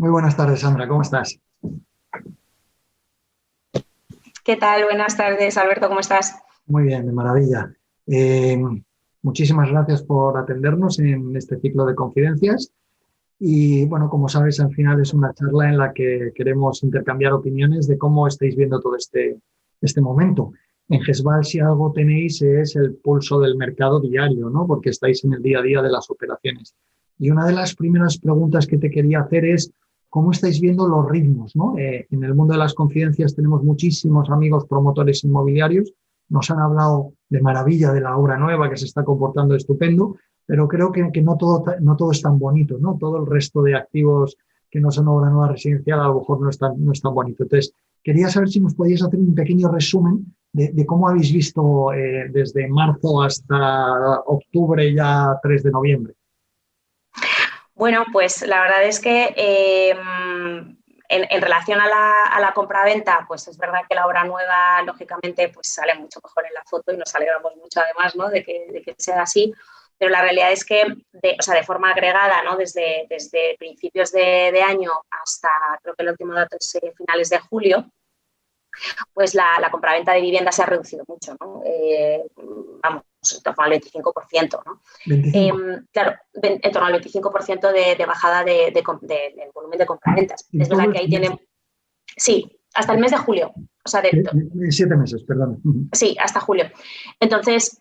Muy buenas tardes, Sandra, ¿cómo estás? ¿Qué tal? Buenas tardes, Alberto, ¿cómo estás? Muy bien, de maravilla. Eh, Muchísimas gracias por atendernos en este ciclo de confidencias. Y bueno, como sabes, al final es una charla en la que queremos intercambiar opiniones de cómo estáis viendo todo este momento. En GESVAL, si algo tenéis, es el pulso del mercado diario, ¿no? Porque estáis en el día a día de las operaciones. Y una de las primeras preguntas que te quería hacer es cómo estáis viendo los ritmos, ¿no? En el mundo de las confidencias tenemos muchísimos amigos promotores inmobiliarios. Nos han hablado de maravilla de la obra nueva que se está comportando estupendo, pero creo que no todo es tan bonito, ¿no? Todo el resto de activos que no son obra nueva residencial a lo mejor no es tan bonito. Entonces, quería saber si nos podíais hacer un pequeño resumen de cómo habéis visto desde marzo hasta octubre, ya 3 de noviembre. Bueno, pues la verdad es que en relación a la compraventa, pues es verdad que la obra nueva, lógicamente, pues sale mucho mejor en la foto y nos alegramos mucho además, ¿no? de que sea así. Pero la realidad es que, de forma agregada, ¿no? Desde principios de año hasta, creo que el último dato es finales de julio, pues la compraventa de vivienda se ha reducido mucho, ¿no? Vamos, en torno al 25%, ¿no? 25. Claro, en torno al 25% de bajada del volumen de compraventas. En Es verdad todos que los ahí meses. tiene, sí, hasta el mes de julio, o sea, 7 meses, perdón. sí, hasta julio. Entonces,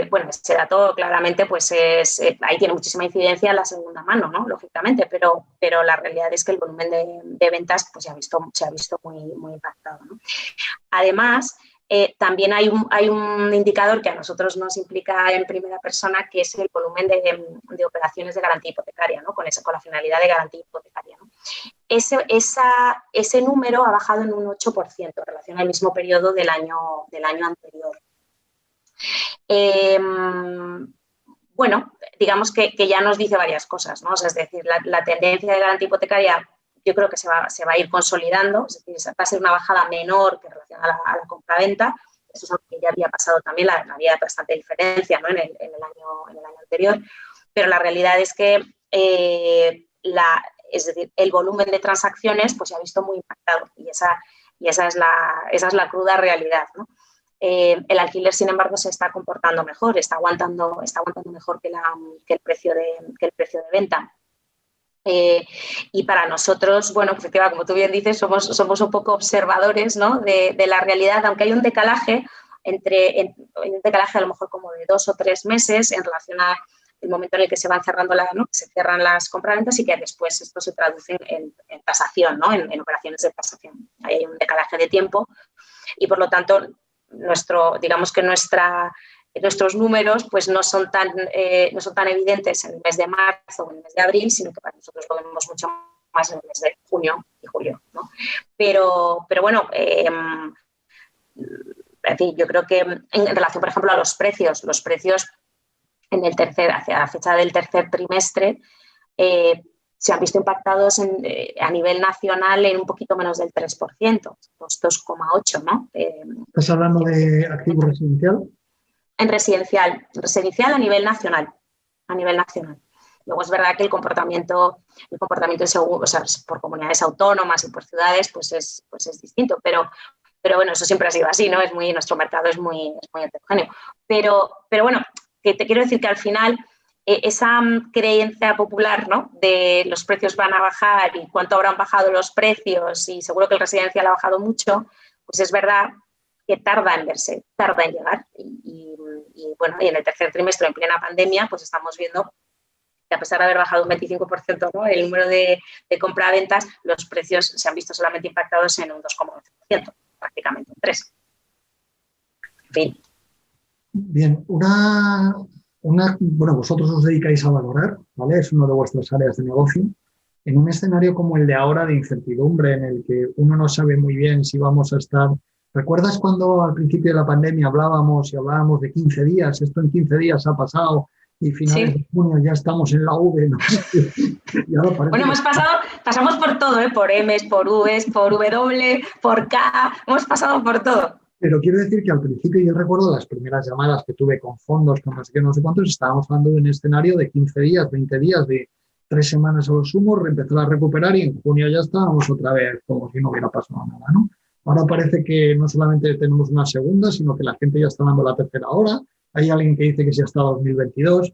bueno, ese dato claramente, pues ahí tiene muchísima incidencia en la segunda mano, ¿no? Lógicamente, pero la realidad es que el volumen de ventas pues se ha visto muy impactado, ¿no? Además, también hay un indicador que a nosotros nos implica en primera persona, que es el volumen de operaciones de garantía hipotecaria, ¿no? Con la finalidad de garantía hipotecaria, ¿no? Ese número ha bajado en un 8% en relación al mismo periodo del año anterior. Bueno, digamos que ya nos dice varias cosas, ¿no? O sea, es decir, la tendencia de garantía hipotecaria yo creo que se va a ir consolidando, es decir, va a ser una bajada menor que en relación a la compraventa. Eso es algo que ya había pasado también, había bastante diferencia, ¿no? en el año anterior, pero la realidad es que es decir, el volumen de transacciones pues, se ha visto muy impactado y esa es la cruda realidad, ¿no? El alquiler, sin embargo, se está comportando mejor, está aguantando mejor que el precio de venta. Y para nosotros, bueno, efectivamente, como tú bien dices, somos un poco observadores, ¿no? de la realidad, aunque hay un decalaje un decalaje a lo mejor como de 2 o 3 meses en relación al momento en el que se van cerrando ¿no? que se cierran las compraventas y que después esto se traduce en tasación, ¿no? en operaciones de tasación. Ahí hay un decalaje de tiempo y por lo tanto digamos que nuestros números pues no son tan evidentes en el mes de marzo o en el mes de abril, sino que para nosotros lo vemos mucho más en el mes de junio y julio, ¿no? Pero bueno, en fin, yo creo que en relación, por ejemplo, a los precios hacia la fecha del tercer trimestre se han visto impactados a nivel nacional en un poquito menos del 3%, pues 2,8%, ¿no? ¿Estás hablando de activo residencial? En residencial a nivel nacional. Luego es verdad que el comportamiento según, o sea, por comunidades autónomas y por ciudades pues es distinto, pero bueno, eso siempre ha sido así, ¿no? Nuestro mercado es muy heterogéneo. Pero bueno, que te quiero decir que al final esa creencia popular, ¿no? De los precios van a bajar y cuánto habrán bajado los precios y seguro que el residencial ha bajado mucho, pues es verdad que tarda en verse, tarda en llegar. Y bueno, y en el tercer trimestre, en plena pandemia, pues estamos viendo que a pesar de haber bajado un 25%, ¿no? el número de compraventas, los precios se han visto solamente impactados en un 2,11%, prácticamente un 3%. En fin. Bien, bueno, vosotros os dedicáis a valorar, ¿vale? Es una de vuestras áreas de negocio. En un escenario como el de ahora de incertidumbre, en el que uno no sabe muy bien si vamos a estar. ¿Recuerdas cuando al principio de la pandemia hablábamos de 15 días? Esto en 15 días ha pasado y finales de Sí. junio ya estamos en la V, no sé. Y ahora parece Bueno, pasamos por todo, por M's, por V's, por W, por K, hemos pasado por todo. Pero quiero decir que al principio yo recuerdo las primeras llamadas que tuve con fondos, con no sé qué, no sé cuántos, estábamos hablando de un escenario de 15 días, 20 días, de 3 semanas a lo sumo, empezar a recuperar y en junio ya estábamos otra vez como si no hubiera pasado nada, ¿no? Ahora parece que no solamente tenemos una segunda, sino que la gente ya está dando la tercera hora. Hay alguien que dice que sí hasta 2022.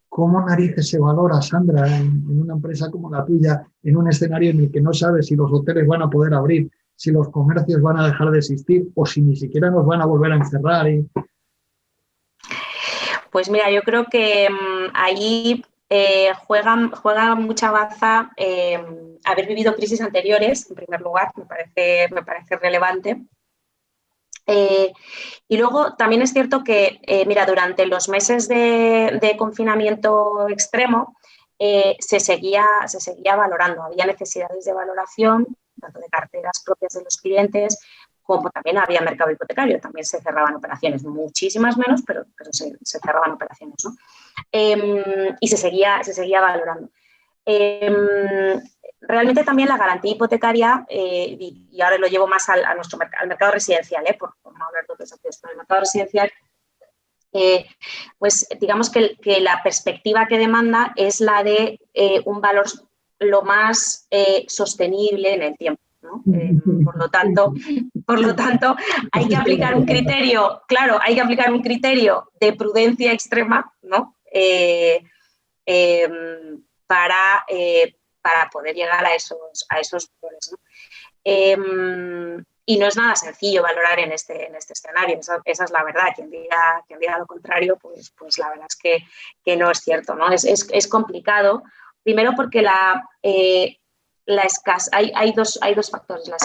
¿Cómo narices se valora, Sandra, en una empresa como la tuya, en un escenario en el que no sabes si los hoteles van a poder abrir, si los comercios van a dejar de existir o si ni siquiera nos van a volver a encerrar? Pues mira, yo creo que ahí juega mucha baza haber vivido crisis anteriores, en primer lugar, me parece relevante. Y luego también es cierto que, mira, durante los meses de confinamiento extremo se seguía valorando, había necesidades de valoración, tanto de carteras propias de los clientes, como también había mercado hipotecario, también se cerraban operaciones, muchísimas menos, pero se cerraban operaciones, ¿no? Y se seguía valorando. Realmente también la garantía hipotecaria, y ahora lo llevo más al mercado residencial, por no hablar de otros activos, pero el mercado residencial, pues digamos que la perspectiva que demanda es la de un valor lo más sostenible en el tiempo, ¿no? Por lo tanto, hay que aplicar un criterio, claro, hay que aplicar un criterio de prudencia extrema, ¿no? Para poder llegar a esos valores, ¿no? Y no es nada sencillo valorar en este escenario, esa es la verdad. Quien diga lo contrario, pues la verdad es que no es cierto, ¿no? Es complicado, primero porque hay dos factores. La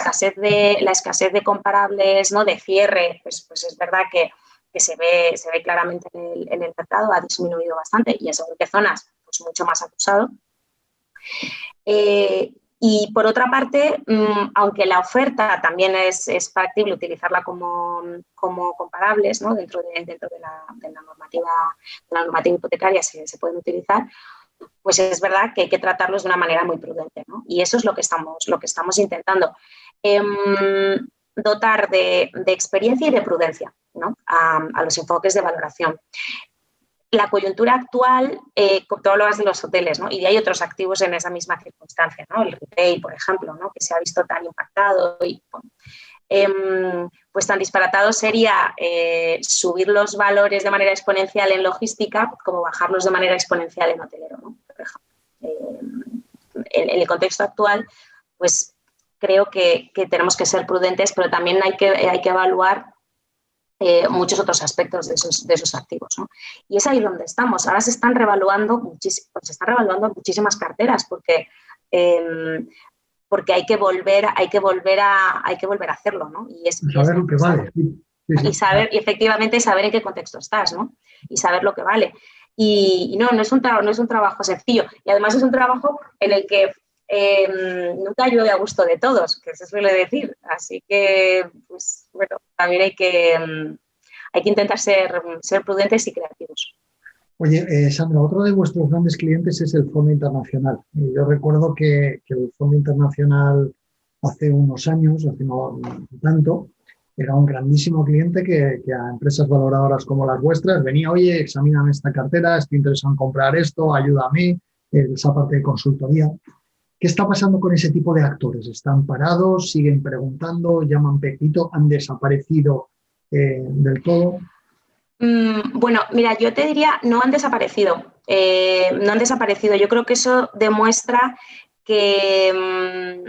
escasez de comparables, ¿no? De cierre, pues es verdad que se ve claramente en el mercado, ha disminuido bastante y en según qué zonas, pues mucho más acusado. Y por otra parte, aunque la oferta también es factible utilizarla como comparables, ¿no? dentro de la normativa hipotecaria se pueden utilizar, pues es verdad que hay que tratarlos de una manera muy prudente, ¿no? Y eso es lo que estamos intentando. Dotar de experiencia y de prudencia, ¿no? a los enfoques de valoración. La coyuntura actual, con todo lo de los hoteles, ¿no? Y hay otros activos en esa misma circunstancia, ¿no? El retail, por ejemplo, ¿no? Que se ha visto tan impactado y pues tan disparatado sería subir los valores de manera exponencial en logística como bajarlos de manera exponencial en hotelero, ¿no? Por ejemplo. En el contexto actual, pues creo que tenemos que ser prudentes, pero también hay que evaluar muchos otros aspectos de esos activos, ¿no? Y es ahí donde estamos. Ahora se están revaluando muchísimas carteras porque hay que volver a hacerlo, ¿no? Y saber lo que vale. Sí. Y efectivamente saber en qué contexto estás, ¿no? Y saber lo que vale. Y no es un trabajo sencillo. Y además es un trabajo en el que nunca llueve a gusto de todos, que se suele decir. Así que, pues, bueno, también hay que intentar ser prudentes y creativos. Oye, Sandra, otro de vuestros grandes clientes es el Fondo Internacional. Yo recuerdo que el Fondo Internacional hace unos años, hace no tanto, era un grandísimo cliente que a empresas valoradoras como las vuestras venía, oye, examíname esta cartera, estoy interesado en comprar esto, ayúdame, esa parte de consultoría. ¿Qué está pasando con ese tipo de actores? ¿Están parados? ¿Siguen preguntando? ¿Llaman Pepito? ¿Han desaparecido del todo? Bueno, mira, yo te diría, no han desaparecido. No han desaparecido. Yo creo que eso demuestra que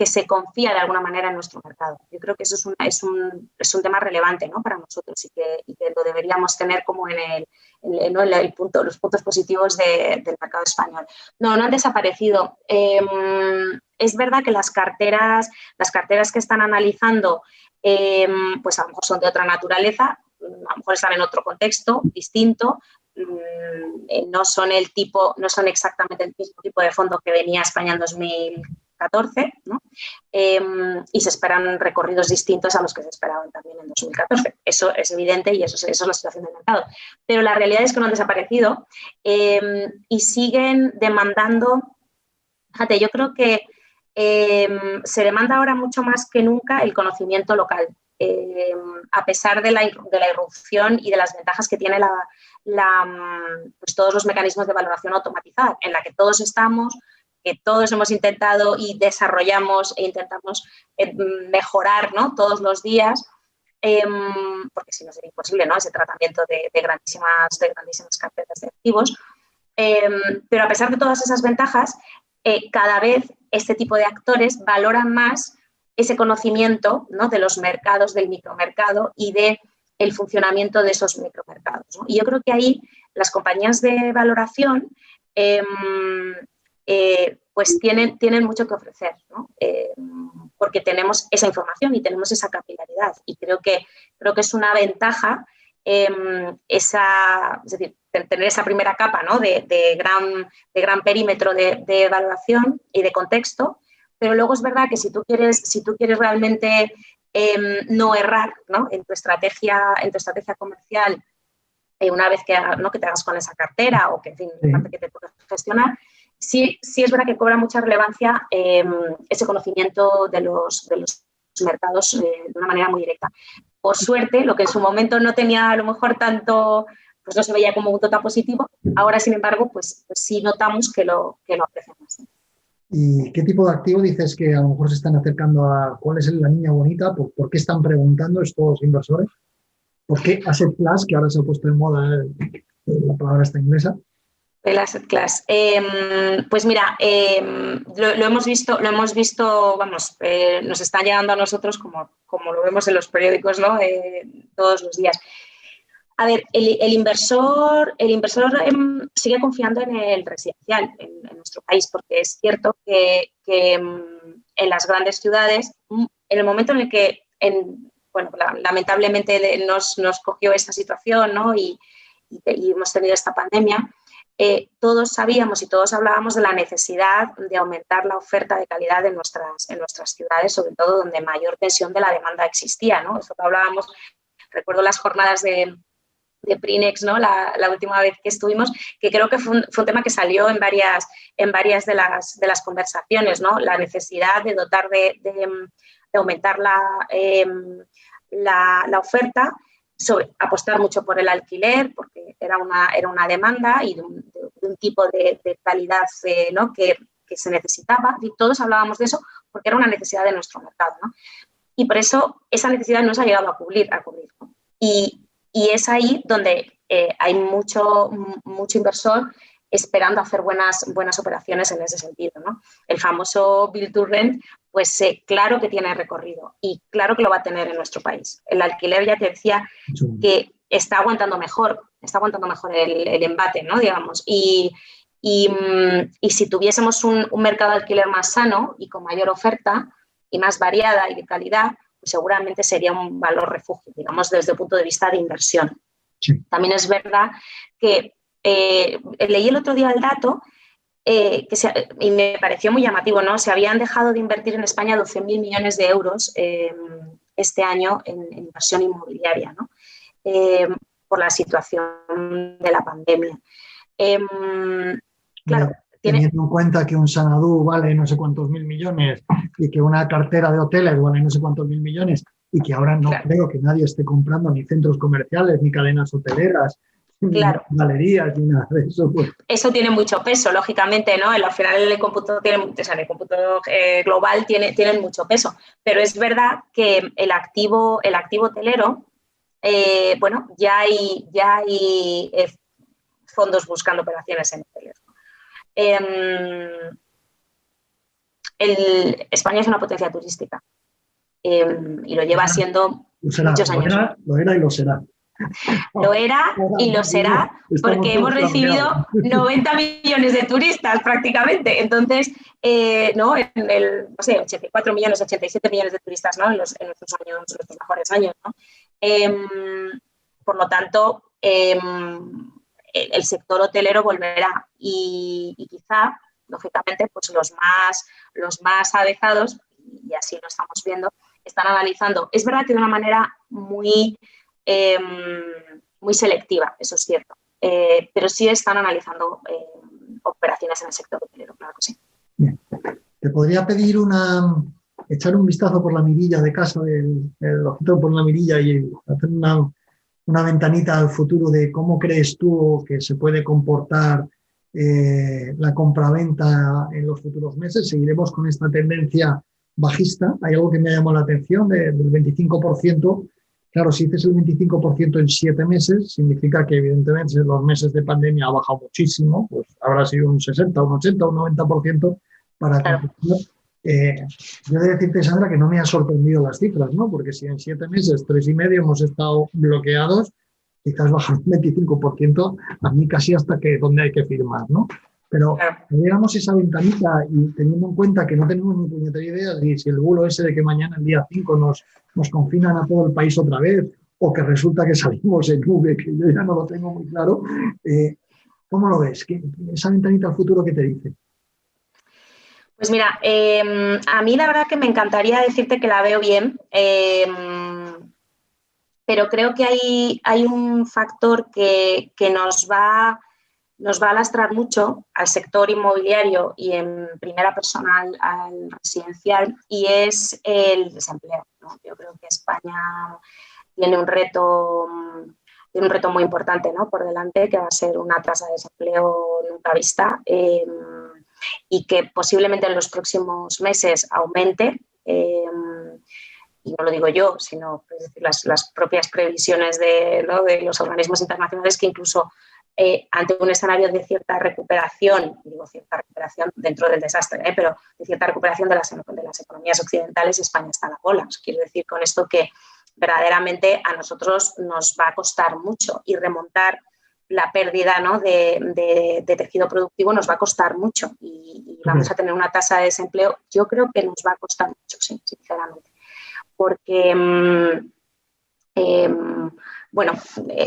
se confía de alguna manera en nuestro mercado. Yo creo que eso es un tema relevante, ¿no? Para nosotros y que lo deberíamos tener como en los puntos positivos del mercado español. No han desaparecido. Es verdad que las carteras que están analizando, pues a lo mejor son de otra naturaleza, a lo mejor están en otro contexto distinto. No son exactamente el mismo tipo de fondo que venía a España en 2014, ¿no? Y se esperan recorridos distintos a los que se esperaban también en 2014. Eso es evidente y eso es la situación del mercado. Pero la realidad es que no han desaparecido y siguen demandando. Fíjate, yo creo que se demanda ahora mucho más que nunca el conocimiento local. a pesar de la irrupción y de las ventajas que tiene pues todos los mecanismos de valoración automatizada, en la que todos estamos, que todos hemos intentado y desarrollamos e intentamos mejorar, ¿no?, todos los días, porque si no sería imposible, ¿no?, ese tratamiento de grandísimas carpetas de activos. Pero a pesar de todas esas ventajas, cada vez este tipo de actores valoran más ese conocimiento, ¿no?, de los mercados, del micromercado y del funcionamiento de esos micromercados, ¿no? Y yo creo que ahí las compañías de valoración pues tienen mucho que ofrecer, ¿no? Porque tenemos esa información y tenemos esa capilaridad. Y creo que es una ventaja es decir, tener esa primera capa, ¿no?, de gran perímetro de valoración y de contexto. Pero luego es verdad que si tú quieres realmente no errar, ¿no?, en tu estrategia comercial, una vez que te hagas con esa cartera o que, en fin, que te puedas gestionar, sí es verdad que cobra mucha relevancia ese conocimiento de los mercados de una manera muy directa. Por suerte, lo que en su momento no tenía a lo mejor tanto, pues no se veía como un tan positivo, ahora, sin embargo, pues sí notamos que lo aprecian más. ¿Y qué tipo de activo dices que a lo mejor se están acercando a cuál es la niña bonita? ¿Por qué están preguntando estos inversores? ¿Por qué Asset Class, que ahora se ha puesto en moda la palabra esta inglesa? El Asset Class. Pues mira, lo hemos visto, vamos, nos está llegando a nosotros como lo vemos en los periódicos, ¿no?, todos los días. A ver, el inversor sigue confiando en el residencial en nuestro país, porque es cierto que en las grandes ciudades, en el momento en el que, lamentablemente nos cogió esta situación, ¿no?, y hemos tenido esta pandemia, todos sabíamos y todos hablábamos de la necesidad de aumentar la oferta de calidad en nuestras ciudades, sobre todo donde mayor tensión de la demanda existía, ¿no? Eso que hablábamos, recuerdo las jornadas de Prinex, ¿no?, la última vez que estuvimos, que creo que fue un tema que salió en varias de las conversaciones, ¿no?, la necesidad de dotar de aumentar la oferta, apostar mucho por el alquiler, porque era una demanda y de un tipo de calidad, ¿no?, que se necesitaba, y todos hablábamos de eso porque era una necesidad de nuestro mercado, ¿no? Y por eso esa necesidad no se ha llegado a cubrir, ¿no? Y es ahí donde hay mucho inversor esperando hacer buenas operaciones en ese sentido, ¿no? El famoso Build to Rent, pues claro que tiene recorrido y claro que lo va a tener en nuestro país. El alquiler, ya te decía, que está aguantando mejor el embate, ¿no?, digamos. Y si tuviésemos un mercado de alquiler más sano y con mayor oferta y más variada y de calidad, pues seguramente sería un valor refugio, digamos, desde el punto de vista de inversión. Sí. También es verdad que leí el otro día el dato y me pareció muy llamativo, ¿no? Se habían dejado de invertir en España 12.000 millones de euros este año en inversión inmobiliaria, ¿no? Por la situación de la pandemia. Claro. Teniendo en cuenta que un Xanadu vale no sé cuántos mil millones y que una cartera de hoteles vale no sé cuántos mil millones y que ahora no creo que nadie esté comprando ni centros comerciales, ni cadenas hoteleras, ni galerías, ni nada de eso. Pues. Eso tiene mucho peso, lógicamente, ¿no? Al final el cómputo global tiene mucho peso, pero es verdad que el activo hotelero, ya hay fondos buscando operaciones en hoteleros. España es una potencia turística y lo lleva siendo muchos años. Lo era y lo será. Lo era y lo será porque hemos recibido 90 millones de turistas prácticamente. Entonces, ¿no? 84 millones, 87 millones de turistas, ¿no?, en nuestros mejores años, ¿no? Por lo tanto, el sector hotelero volverá y quizá, lógicamente, pues los más avezados, y así lo estamos viendo, están analizando. Es verdad que de una manera muy selectiva, eso es cierto, pero sí están analizando operaciones en el sector hotelero, claro que sí. Bien. Te podría pedir una echar un vistazo por la mirilla de casa, el ojito por la mirilla y hacer una ventanita al futuro de cómo crees tú que se puede comportar la compraventa en los futuros meses. Seguiremos con esta tendencia bajista. Hay algo que me ha llamado la atención del 25%. Claro, si dices el 25% en 7 meses, significa que evidentemente en los meses de pandemia ha bajado muchísimo, pues habrá sido un 60, un 80, un 90% para Claro. yo he de decirte, Sandra, que no me ha sorprendido las cifras, ¿no? Porque si en 7 meses, 3,5 hemos estado bloqueados, quizás bajar un 25%, a mí casi hasta que donde hay que firmar, ¿no? Pero llegamos esa ventanita y teniendo en cuenta que no tenemos ni puñetera idea de si el bulo ese de que mañana, el día 5, nos confinan a todo el país otra vez, o que resulta que salimos en nube, que yo ya no lo tengo muy claro, ¿cómo lo ves? ¿Esa ventanita al futuro qué te dice? Pues mira, a mí la verdad que me encantaría decirte que la veo bien, pero creo que hay un factor que nos va a lastrar mucho al sector inmobiliario y en primera persona al residencial, y es el desempleo, ¿no? Yo creo que España tiene un reto muy importante, ¿no?, por delante, que va a ser una tasa de desempleo nunca vista. Y que posiblemente en los próximos meses aumente, y no lo digo yo, sino es decir, las propias previsiones de los organismos internacionales, que incluso ante un escenario de cierta recuperación, digo cierta recuperación dentro del desastre, pero de cierta recuperación de las economías occidentales, España está a la cola. Os quiero decir con esto que verdaderamente a nosotros nos va a costar mucho, y remontar la pérdida, ¿no?, de tejido productivo nos va a costar mucho, y vamos a tener una tasa de desempleo, yo creo que nos va a costar mucho, sí, sinceramente. Porque,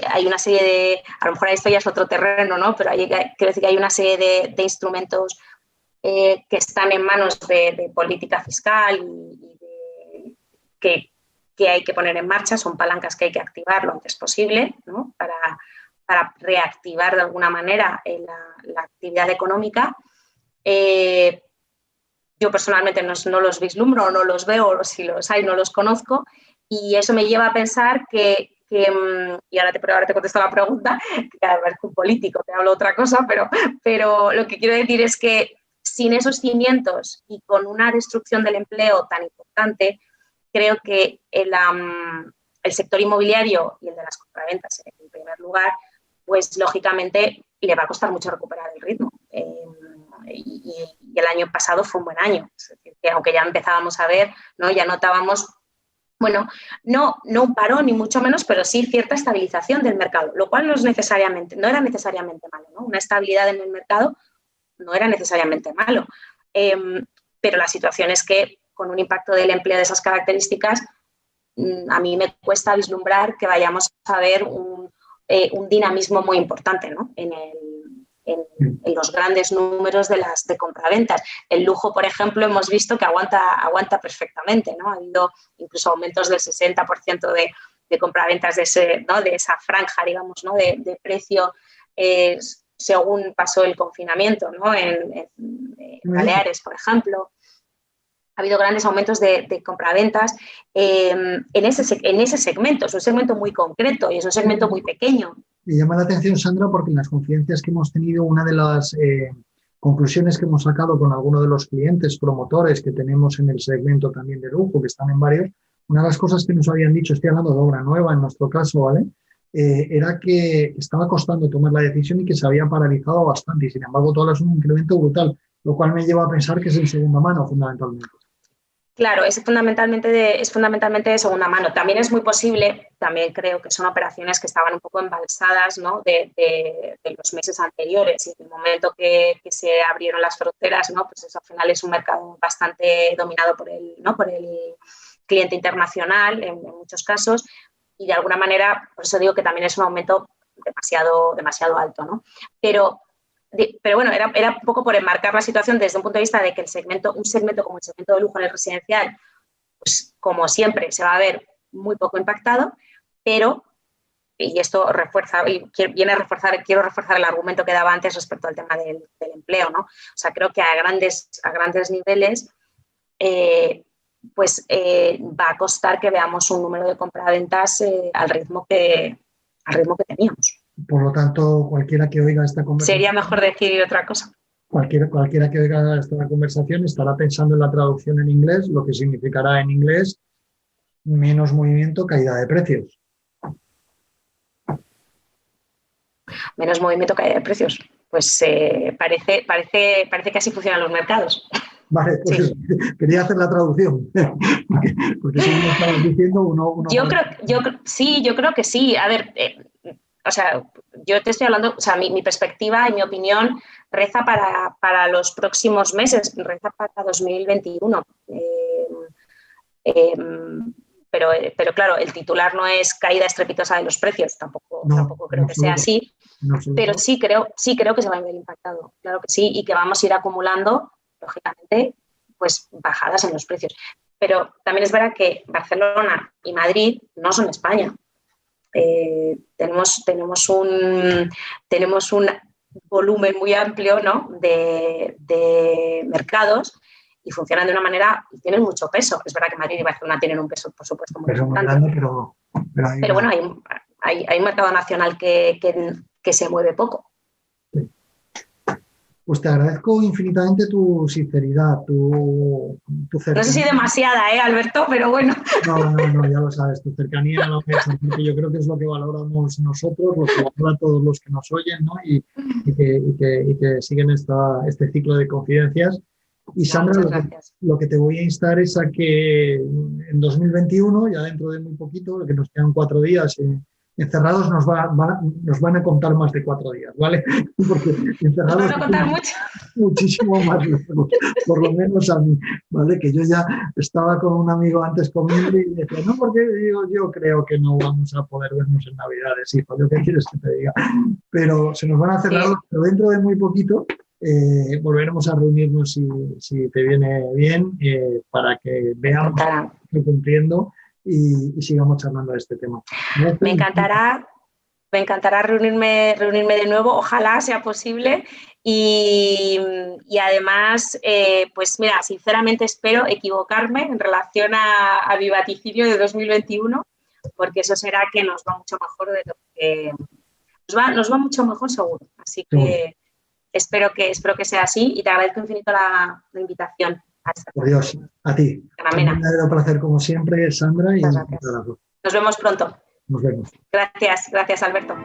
hay una serie de, a lo mejor esto ya es otro terreno, ¿no?, pero quiero decir que hay una serie de instrumentos que están en manos de política fiscal y que hay que poner en marcha, son palancas que hay que activar lo antes posible, ¿no?, para reactivar de alguna manera la actividad económica. Yo personalmente no los vislumbro, no los veo, o si los hay no los conozco, y eso me lleva a pensar y ahora te contesto la pregunta, que cada vez un político te hablo otra cosa, pero lo que quiero decir es que sin esos cimientos y con una destrucción del empleo tan importante, creo que el sector inmobiliario y el de las compraventas en primer lugar, pues lógicamente le va a costar mucho recuperar el ritmo. Y el año pasado fue un buen año. Es decir, que aunque ya empezábamos a ver, ¿no?, ya notábamos, bueno, no un parón ni mucho menos, pero sí cierta estabilización del mercado, lo cual no era necesariamente malo, ¿no? Una estabilidad en el mercado no era necesariamente malo. Pero la situación es que con un impacto del empleo de esas características, a mí me cuesta vislumbrar que vayamos a ver un dinamismo muy importante, ¿no?, en los grandes números de compraventas. El lujo, por ejemplo, hemos visto que aguanta perfectamente, ¿no? Ha habido incluso aumentos del 60% de compraventas de esa franja, digamos, ¿no?, de precio según pasó el confinamiento, ¿no? En Baleares, por ejemplo. Ha habido grandes aumentos de compraventas en ese segmento. Es un segmento muy concreto y es un segmento muy pequeño. Me llama la atención, Sandra, porque en las conferencias que hemos tenido, una de las conclusiones que hemos sacado con algunos de los clientes promotores que tenemos en el segmento también de lujo, que están en varios, una de las cosas que nos habían dicho, estoy hablando de obra nueva en nuestro caso, ¿vale?, era que estaba costando tomar la decisión y que se había paralizado bastante, y sin embargo todo es un incremento brutal, lo cual me lleva a pensar que es en segunda mano fundamentalmente. Claro, es fundamentalmente de segunda mano. También es muy posible, también creo que son operaciones que estaban un poco embalsadas, ¿no?, de los meses anteriores, y en el momento que se abrieron las fronteras, ¿no?, pues eso al final es un mercado bastante dominado por el cliente internacional en muchos casos, y de alguna manera, por eso digo que también es un aumento demasiado alto, ¿no? Pero bueno, era un poco por enmarcar la situación desde un punto de vista de que un segmento como el segmento de lujo en el residencial, pues como siempre se va a ver muy poco impactado, pero, y esto quiero reforzar el argumento que daba antes respecto al tema del empleo, ¿no? O sea, creo que a grandes niveles pues va a costar que veamos un número de compraventas al ritmo que teníamos. Por lo tanto, cualquiera que oiga esta conversación... Sería mejor decir otra cosa. Cualquiera que oiga esta conversación estará pensando en la traducción en inglés, lo que significará en inglés menos movimiento, caída de precios. Menos movimiento, caída de precios. Pues parece que así funcionan los mercados. Vale, pues sí. Quería hacer la traducción. porque si me estabas diciendo uno... Yo creo que sí. A ver, o sea, yo te estoy hablando, o sea, mi perspectiva y mi opinión reza para los próximos meses, reza para 2021. Pero claro, el titular no es caída estrepitosa de los precios, tampoco creo que sea así, pero sí creo que se va a ver impactado, claro que sí, y que vamos a ir acumulando, lógicamente, pues bajadas en los precios. Pero también es verdad que Barcelona y Madrid no son España. Tenemos un volumen muy amplio, ¿no?, de mercados, y funcionan de una manera y tienen mucho peso. Es verdad que Madrid y Barcelona tienen un peso, por supuesto, muy importante. Pero bueno, hay un mercado nacional que se mueve poco. Pues te agradezco infinitamente tu sinceridad, tu cercanía. No sé si demasiada, Alberto, pero bueno. No, ya lo sabes, tu cercanía a la mesa, porque yo creo que es lo que valoramos nosotros, lo que valoran todos los que nos oyen, ¿no? y que siguen este ciclo de confidencias. Y Sandra, lo que te voy a instar es a que en 2021, ya dentro de muy poquito, lo que nos quedan 4 días encerrados, nos van a contar más de 4 días, ¿vale? Porque encerrados nos van a contar muchísimo más largo, por lo menos a mí, ¿vale? Que yo ya estaba con un amigo antes comiendo y decía, no, porque digo, yo creo que no vamos a poder vernos en Navidades, hijo, ¿yo qué quieres que te diga? Pero se nos van a cerrar, sí. Pero dentro de muy poquito volveremos a reunirnos si te viene bien para que veamos que estoy cumpliendo y sigamos charlando de este tema. Me encantará reunirme de nuevo, ojalá sea posible y además, pues mira, sinceramente espero equivocarme en relación a mi vaticinio de 2021, porque eso será que nos va mucho mejor de lo que nos va mucho mejor seguro, así que espero que sea así y te agradezco infinito la invitación. Por Dios, a ti. Un verdadero placer como siempre, Sandra. Muchas gracias. Nos vemos pronto. Nos vemos. Gracias, Alberto.